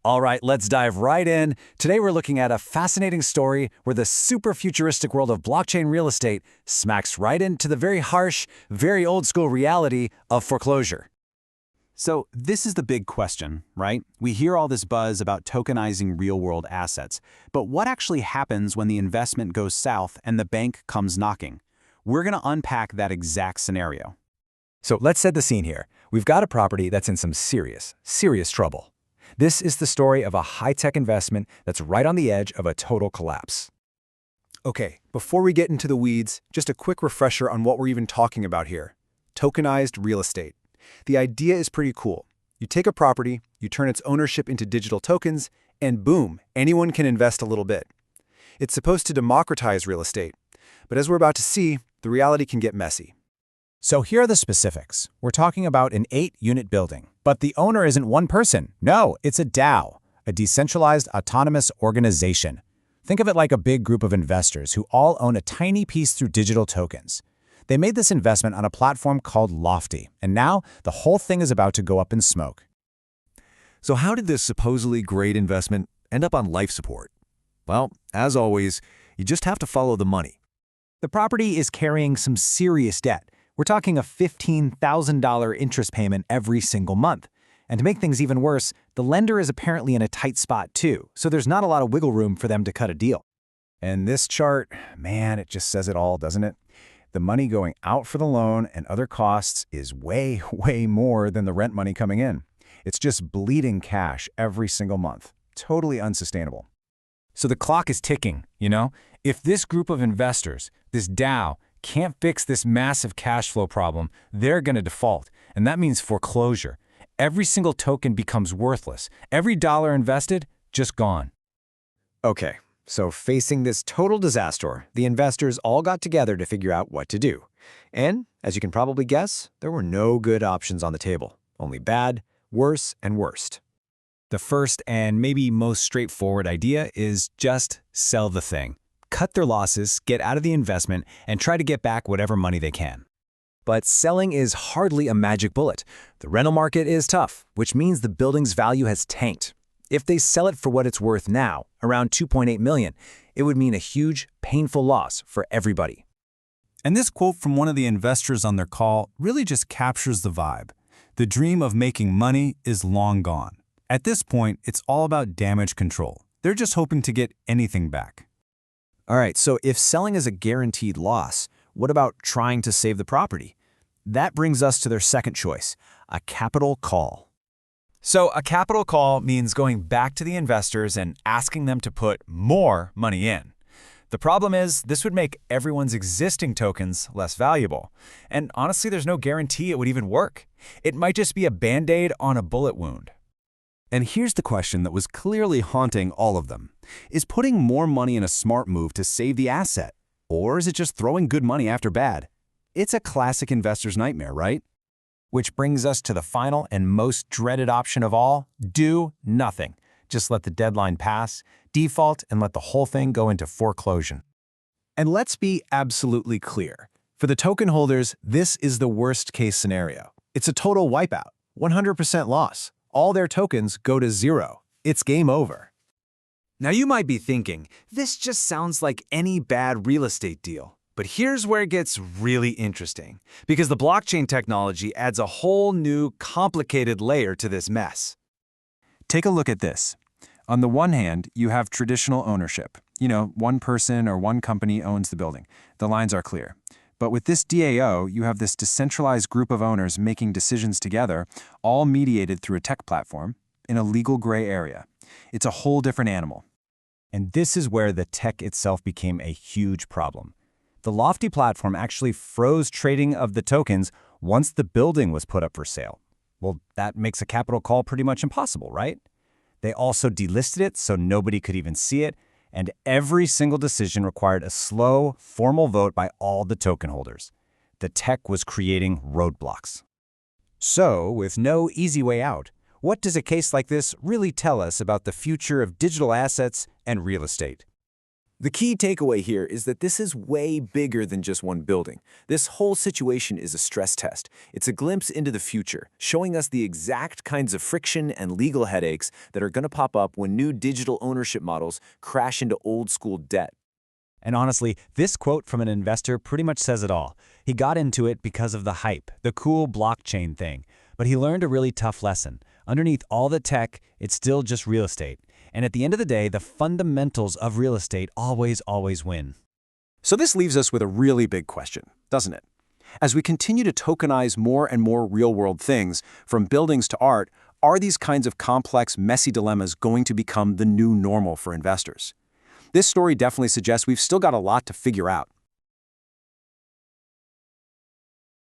All right, let's dive right in. Today we're looking at a fascinating story where the super futuristic world of blockchain real estate smacks right into the very harsh, very old school reality of foreclosure. So this is the big question, right? We hear all this buzz about tokenizing real-world assets, but what actually happens when the investment goes south and the bank comes knocking? We're going to unpack that exact scenario. So let's set the scene here. We've got a property that's in some serious trouble. This is the story of a high-tech investment that's right on the edge of a total collapse. Okay, before we get into the weeds, just a quick refresher on what we're even talking about here. Tokenized real estate. The idea is pretty cool. You take a property, you turn its ownership into digital tokens, and boom, anyone can invest a little bit. It's supposed to democratize real estate. But as we're about to see, the reality can get messy. So here are the specifics. We're talking about an 8-unit building. But the owner isn't one person. No, it's a DAO, a decentralized autonomous organization. Think of it like a big group of investors who all own a tiny piece through digital tokens. They made this investment on a platform called Lofty, and now the whole thing is about to go up in smoke. So how did this supposedly great investment end up on life support? Well, as always, you just have to follow the money. The property is carrying some serious debt. We're talking a $15,000 interest payment every single month. And to make things even worse, the lender is apparently in a tight spot too, so there's not a lot of wiggle room for them to cut a deal. And this chart, man, it just says it all, doesn't it? The money going out for the loan and other costs is way more than the rent money coming in. It's just bleeding cash every single month. Totally unsustainable. So the clock is ticking, you know? If this group of investors, this DAO, can't fix this massive cash flow problem, they're going to default. And that means foreclosure. Every single token becomes worthless. Every dollar invested, just gone. Okay, so facing this total disaster, the investors all got together to figure out what to do. And, as you can probably guess, there were no good options on the table. Only bad, worse, and worst. The first and maybe most straightforward idea is just sell the thing. Cut their losses, get out of the investment, and try to get back whatever money they can. But selling is hardly a magic bullet. The rental market is tough, which means the building's value has tanked. If they sell it for what it's worth now, around $2.8 million, it would mean a huge, painful loss for everybody. And this quote from one of the investors on their call really just captures the vibe. The dream of making money is long gone. At this point, it's all about damage control. They're just hoping to get anything back. All right, so if selling is a guaranteed loss, what about trying to save the property? That brings us to their second choice, a capital call. So a capital call means going back to the investors and asking them to put more money in. The problem is this would make everyone's existing tokens less valuable. And honestly, there's no guarantee it would even work. It might just be a band-aid on a bullet wound. And here's the question that was clearly haunting all of them. Is putting more money in a smart move to save the asset? Or is it just throwing good money after bad? It's a classic investor's nightmare, right? Which brings us to the final and most dreaded option of all, do nothing. Just let the deadline pass, default, and let the whole thing go into foreclosure. And let's be absolutely clear. For the token holders, this is the worst-case scenario. It's a total wipeout, 100% loss. All their tokens go to zero. It's game over. Now you might be thinking, this just sounds like any bad real estate deal. But here's where it gets really interesting, because the blockchain technology adds a whole new, complicated layer to this mess. Take a look at this. On the one hand, you have traditional ownership. You know, one person or one company owns the building. The lines are clear. But with this DAO, you have this decentralized group of owners making decisions together, all mediated through a tech platform, in a legal gray area. It's a whole different animal. And this is where the tech itself became a huge problem. The Lofty platform actually froze trading of the tokens once the building was put up for sale. Well, that makes a capital call pretty much impossible, right? They also delisted it so nobody could even see it, and every single decision required a slow, formal vote by all the token holders. The tech was creating roadblocks. So, with no easy way out, what does a case like this really tell us about the future of digital assets and real estate? The key takeaway here is that this is way bigger than just one building. This whole situation is a stress test. It's a glimpse into the future, showing us the exact kinds of friction and legal headaches that are going to pop up when new digital ownership models crash into old-school debt. And honestly, this quote from an investor pretty much says it all. He got into it because of the hype, the cool blockchain thing. But he learned a really tough lesson. Underneath all the tech, it's still just real estate. And at the end of the day, the fundamentals of real estate always win. So this leaves us with a really big question, doesn't it? As we continue to tokenize more and more real-world things, from buildings to art, are these kinds of complex, messy dilemmas going to become the new normal for investors? This story definitely suggests we've still got a lot to figure out.